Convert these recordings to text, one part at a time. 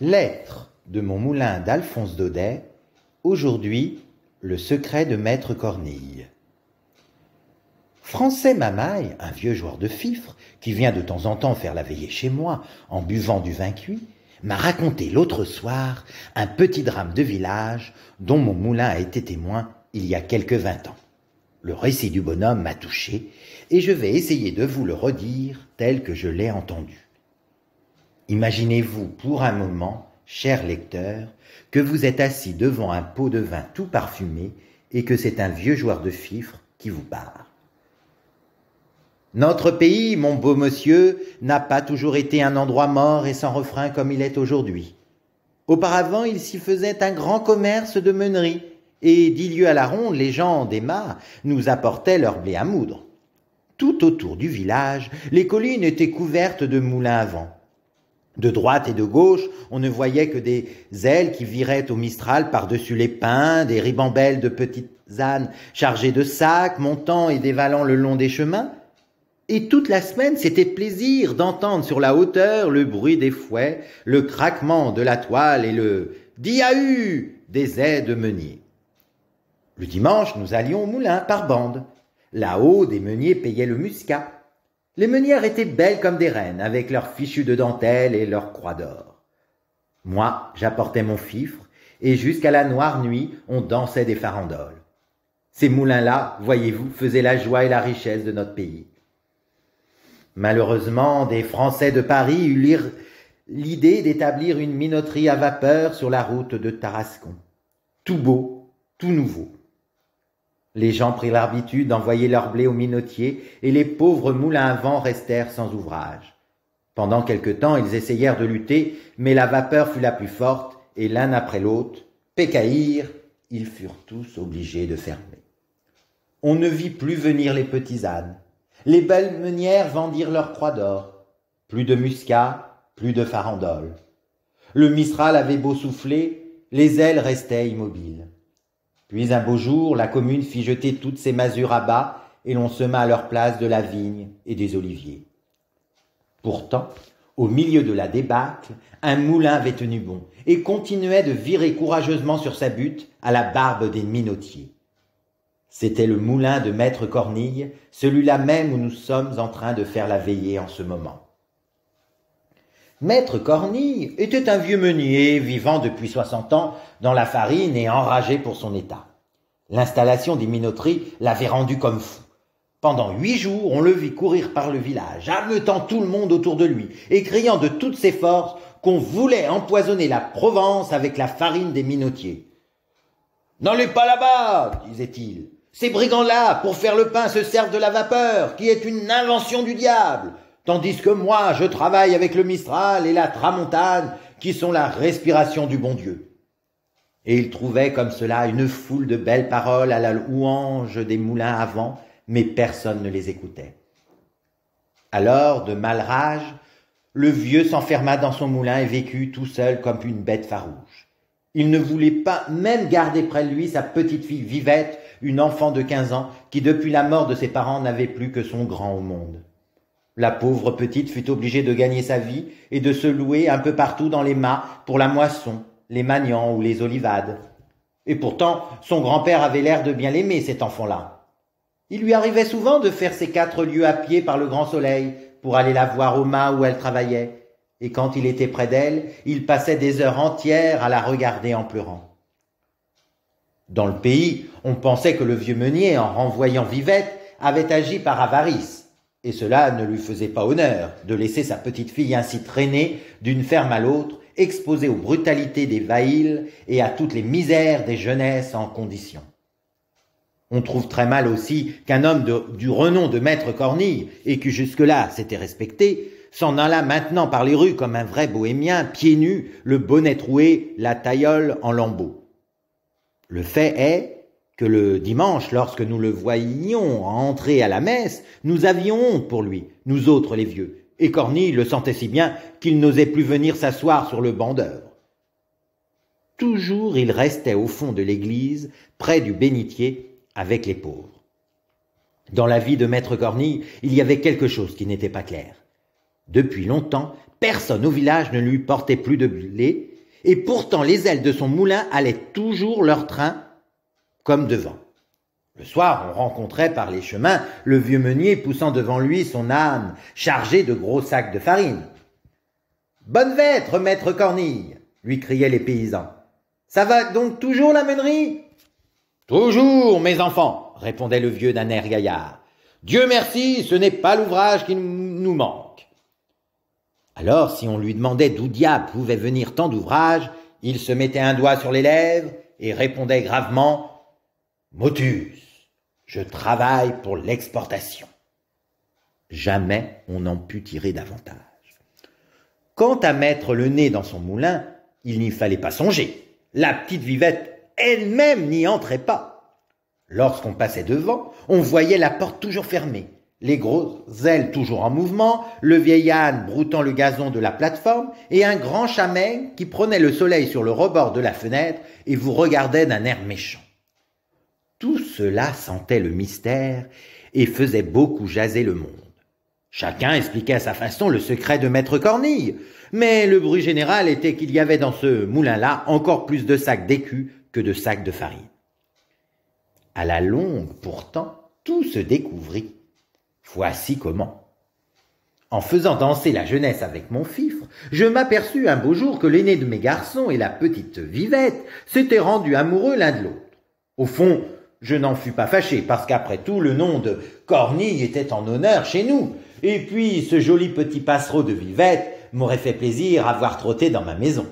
Lettre de mon moulin d'Alphonse Daudet, aujourd'hui le secret de Maître Cornille. Français Mamaille, un vieux joueur de fifre, qui vient de temps en temps faire la veillée chez moi en buvant du vin cuit, m'a raconté l'autre soir un petit drame de village dont mon moulin a été témoin il y a quelques 20 ans. Le récit du bonhomme m'a touché et je vais essayer de vous le redire tel que je l'ai entendu. Imaginez-vous pour un moment, cher lecteur, que vous êtes assis devant un pot de vin tout parfumé et que c'est un vieux joueur de fifre qui vous parle. Notre pays, mon beau monsieur, n'a pas toujours été un endroit mort et sans refrain comme il est aujourd'hui. Auparavant, il s'y faisait un grand commerce de meunerie, et 10 lieues à la ronde, les gens des mâts nous apportaient leur blé à moudre. Tout autour du village, les collines étaient couvertes de moulins à vent. De droite et de gauche, on ne voyait que des ailes qui viraient au mistral par-dessus les pins, des ribambelles de petites ânes chargées de sacs, montant et dévalant le long des chemins. Et toute la semaine, c'était plaisir d'entendre sur la hauteur le bruit des fouets, le craquement de la toile et le « diahu » des aides meuniers. Le dimanche, nous allions au moulin par bande. Là-haut, des meuniers payaient le muscat. Les meunières étaient belles comme des reines, avec leurs fichus de dentelle et leurs croix d'or. Moi, j'apportais mon fifre, et jusqu'à la noire nuit, on dansait des farandoles. Ces moulins-là, voyez-vous, faisaient la joie et la richesse de notre pays. Malheureusement, des Français de Paris eurent l'idée d'établir une minoterie à vapeur sur la route de Tarascon. Tout beau, tout nouveau. Les gens prirent l'habitude d'envoyer leur blé aux minotiers et les pauvres moulins à vent restèrent sans ouvrage. Pendant quelque temps, ils essayèrent de lutter, mais la vapeur fut la plus forte et l'un après l'autre, pécaïr, ils furent tous obligés de fermer. On ne vit plus venir les petits ânes. Les belles meunières vendirent leurs croix d'or. Plus de muscat, plus de farandole. Le mistral avait beau souffler, les ailes restaient immobiles. Puis un beau jour, la commune fit jeter toutes ses masures à bas et l'on sema à leur place de la vigne et des oliviers. Pourtant, au milieu de la débâcle, un moulin avait tenu bon et continuait de virer courageusement sur sa butte à la barbe des minotiers. C'était le moulin de Maître Cornille, celui-là même où nous sommes en train de faire la veillée en ce moment. Maître Cornille était un vieux meunier vivant depuis 60 ans dans la farine et enragé pour son état. L'installation des minoteries l'avait rendu comme fou. Pendant 8 jours, on le vit courir par le village, ameutant tout le monde autour de lui et criant de toutes ses forces qu'on voulait empoisonner la Provence avec la farine des minotiers. « N'allez pas là-bas » disait-il. « Ces brigands-là, pour faire le pain, se servent de la vapeur, qui est une invention du diable. Tandis que moi, je travaille avec le Mistral et la Tramontane, qui sont la respiration du bon Dieu. » Et il trouvait comme cela une foule de belles paroles à la louange des moulins à vent, mais personne ne les écoutait. Alors, de mal rage, le vieux s'enferma dans son moulin et vécut tout seul comme une bête farouche. Il ne voulait pas même garder près de lui sa petite fille Vivette, une enfant de 15 ans, qui depuis la mort de ses parents n'avait plus que son grand au monde. La pauvre petite fut obligée de gagner sa vie et de se louer un peu partout dans les mâts pour la moisson, les maniants ou les olivades. Et pourtant, son grand-père avait l'air de bien l'aimer, cet enfant-là. Il lui arrivait souvent de faire ses 4 lieues à pied par le grand soleil pour aller la voir au mât où elle travaillait. Et quand il était près d'elle, il passait des heures entières à la regarder en pleurant. Dans le pays, on pensait que le vieux meunier, en renvoyant Vivette, avait agi par avarice. Et cela ne lui faisait pas honneur de laisser sa petite fille ainsi traîner d'une ferme à l'autre, exposée aux brutalités des vaïls et à toutes les misères des jeunesses en condition. On trouve très mal aussi qu'un homme du renom de Maître Cornille, et qui jusque-là s'était respecté, s'en alla maintenant par les rues comme un vrai bohémien, pieds nus, le bonnet troué, la taillole en lambeaux. Le fait est que le dimanche, lorsque nous le voyions entrer à la messe, nous avions honte pour lui, nous autres les vieux, et Cornille le sentait si bien qu'il n'osait plus venir s'asseoir sur le banc d'œuvre. Toujours il restait au fond de l'église, près du bénitier, avec les pauvres. Dans la vie de Maître Cornille, il y avait quelque chose qui n'était pas clair. Depuis longtemps, personne au village ne lui portait plus de blé, et pourtant les ailes de son moulin allaient toujours leur train comme devant. Le soir, on rencontrait par les chemins le vieux meunier poussant devant lui son âne chargé de gros sacs de farine. « Bonne vêtre, maître Cornille !» lui criaient les paysans. « Ça va donc toujours la meunerie ?»« Toujours, mes enfants !» répondait le vieux d'un air gaillard. « Dieu merci, ce n'est pas l'ouvrage qui nous manque. » Alors, si on lui demandait d'où diable pouvait venir tant d'ouvrages, il se mettait un doigt sur les lèvres et répondait gravement « Motus, je travaille pour l'exportation. » Jamais on n'en put tirer davantage. Quant à mettre le nez dans son moulin, il n'y fallait pas songer. La petite Vivette elle-même n'y entrait pas. Lorsqu'on passait devant, on voyait la porte toujours fermée, les grosses ailes toujours en mouvement, le vieil âne broutant le gazon de la plateforme et un grand chameigne qui prenait le soleil sur le rebord de la fenêtre et vous regardait d'un air méchant. Tout cela sentait le mystère et faisait beaucoup jaser le monde. Chacun expliquait à sa façon le secret de maître Cornille, mais le bruit général était qu'il y avait dans ce moulin-là encore plus de sacs d'écus que de sacs de farine. À la longue, pourtant, tout se découvrit. Voici comment. En faisant danser la jeunesse avec mon fifre, je m'aperçus un beau jour que l'aîné de mes garçons et la petite Vivette s'étaient rendus amoureux l'un de l'autre. Au fond, je n'en fus pas fâché, parce qu'après tout, le nom de Cornille était en honneur chez nous, et puis ce joli petit passereau de Vivette m'aurait fait plaisir à voir trotter dans ma maison.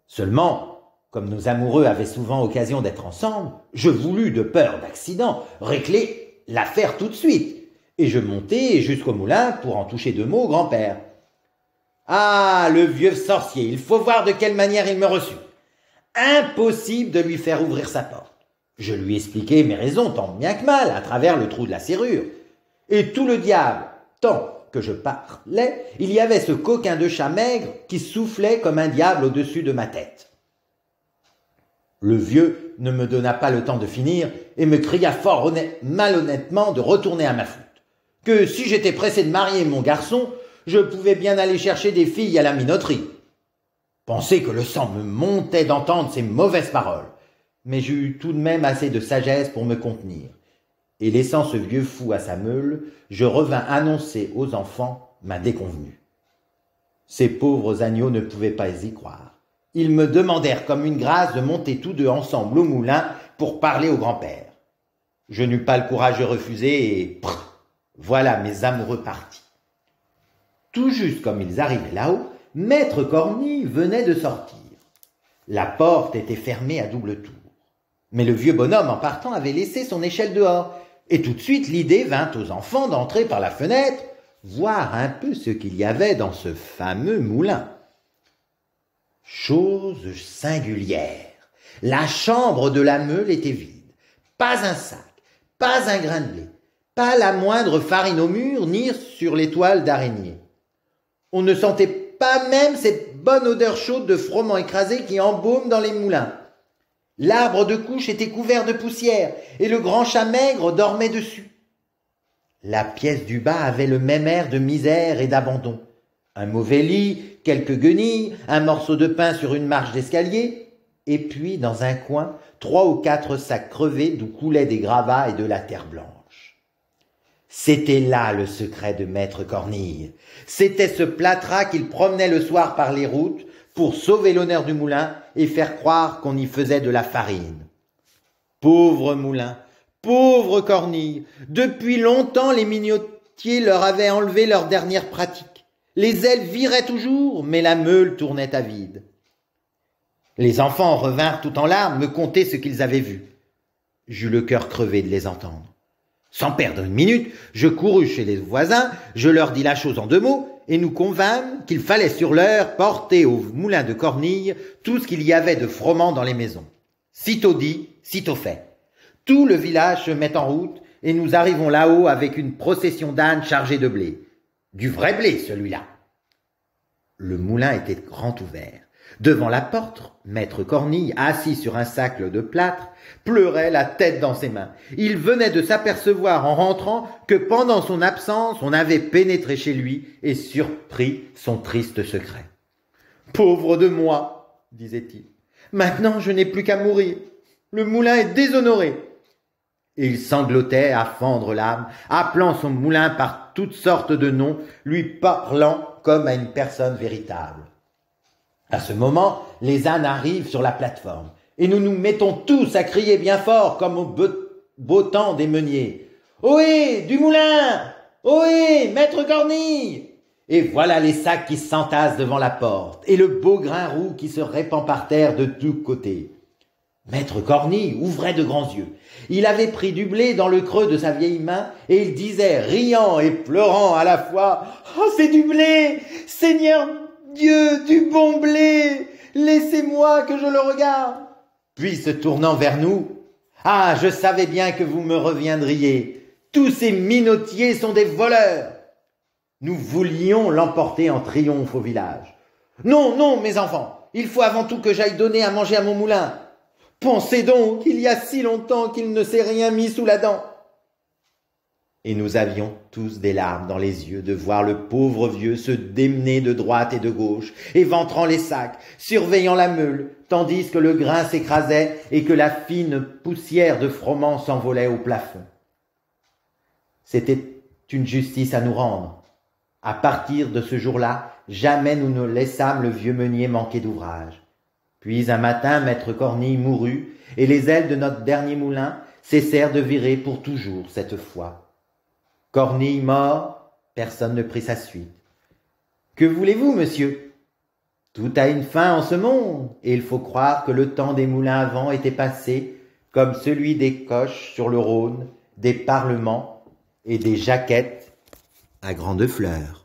Seulement, comme nos amoureux avaient souvent occasion d'être ensemble, je voulus, de peur d'accident, régler l'affaire tout de suite, et je montai jusqu'au moulin pour en toucher deux mots au grand-père. « Ah, le vieux sorcier, il faut voir de quelle manière il me reçut. Impossible de lui faire ouvrir sa porte. Je lui expliquai mes raisons tant bien que mal à travers le trou de la serrure. Et tout le diable, tant que je parlais, il y avait ce coquin de chat maigre qui soufflait comme un diable au-dessus de ma tête. » Le vieux ne me donna pas le temps de finir et me cria fort malhonnêtement de retourner à ma flûte, que si j'étais pressé de marier mon garçon, je pouvais bien aller chercher des filles à la minoterie. Pensez que le sang me montait d'entendre ces mauvaises paroles, mais j'eus tout de même assez de sagesse pour me contenir, et laissant ce vieux fou à sa meule, je revins annoncer aux enfants ma déconvenue. Ces pauvres agneaux ne pouvaient pas y croire. Ils me demandèrent comme une grâce de monter tous deux ensemble au moulin pour parler au grand-père. Je n'eus pas le courage de refuser et voilà mes amoureux partis. Tout juste comme ils arrivaient là-haut, maître Cornille venait de sortir. La porte était fermée à double tour. Mais le vieux bonhomme, en partant, avait laissé son échelle dehors, et tout de suite l'idée vint aux enfants d'entrer par la fenêtre, voir un peu ce qu'il y avait dans ce fameux moulin. Chose singulière, la chambre de la meule était vide, pas un sac, pas un grain de blé, pas la moindre farine au mur, ni sur les toiles d'araignée. On ne sentait pas même cette bonne odeur chaude de froment écrasé qui embaume dans les moulins. L'arbre de couche était couvert de poussière, et le grand chat maigre dormait dessus. La pièce du bas avait le même air de misère et d'abandon. Un mauvais lit, quelques guenilles, un morceau de pain sur une marche d'escalier, et puis, dans un coin, 3 ou 4 sacs crevés d'où coulaient des gravats et de la terre blanche. C'était là le secret de maître Cornille. C'était ce plâtras qu'il promenait le soir par les routes pour sauver l'honneur du moulin et faire croire qu'on y faisait de la farine. Pauvre moulin, pauvre Cornille, depuis longtemps les minotiers leur avaient enlevé leur dernière pratique. Les ailes viraient toujours, mais la meule tournait à vide. Les enfants revinrent tout en larmes me conter ce qu'ils avaient vu. J'eus le cœur crevé de les entendre. Sans perdre une minute, je courus chez les voisins, je leur dis la chose en 2 mots, et nous convînmes qu'il fallait sur l'heure porter au moulin de Cornille tout ce qu'il y avait de froment dans les maisons. Sitôt dit, sitôt fait. Tout le village se met en route, et nous arrivons là-haut avec une procession d'ânes chargés de blé. Du vrai blé, celui-là. Le moulin était grand ouvert. Devant la porte, maître Cornille, assis sur un sac de plâtre, pleurait la tête dans ses mains. Il venait de s'apercevoir en rentrant que pendant son absence, on avait pénétré chez lui et surpris son triste secret. « Pauvre de moi !» disait-il. « Maintenant, je n'ai plus qu'à mourir. Le moulin est déshonoré. » Et il sanglotait à fendre l'âme, appelant son moulin par toutes sortes de noms, lui parlant comme à une personne véritable. À ce moment, les ânes arrivent sur la plateforme, et nous nous mettons tous à crier bien fort, comme au beau temps des meuniers. « Ohé, du moulin! Ohé, maître Cornille !» Et voilà les sacs qui s'entassent devant la porte, et le beau grain roux qui se répand par terre de tous côtés. Maître Cornille ouvrait de grands yeux. Il avait pris du blé dans le creux de sa vieille main, et il disait, riant et pleurant à la fois, « Oh, c'est du blé! Seigneur Dieu, du bon blé! Laissez-moi que je le regarde !» Puis se tournant vers nous, « Ah, je savais bien que vous me reviendriez. Tous ces minotiers sont des voleurs. » Nous voulions l'emporter en triomphe au village. « Non, non, mes enfants, il faut avant tout que j'aille donner à manger à mon moulin. Pensez donc, il y a si longtemps qu'il ne s'est rien mis sous la dent. » Et nous avions tous des larmes dans les yeux de voir le pauvre vieux se démener de droite et de gauche, éventrant les sacs, surveillant la meule, tandis que le grain s'écrasait et que la fine poussière de froment s'envolait au plafond. C'était une justice à nous rendre. À partir de ce jour-là, jamais nous ne laissâmes le vieux meunier manquer d'ouvrage. Puis un matin, maître Cornille mourut, et les ailes de notre dernier moulin cessèrent de virer pour toujours cette fois. Cornille mort, personne ne prit sa suite. Que voulez-vous, monsieur? Tout a une fin en ce monde, et il faut croire que le temps des moulins à vent était passé, comme celui des coches sur le Rhône, des parlements et des jaquettes à grandes fleurs.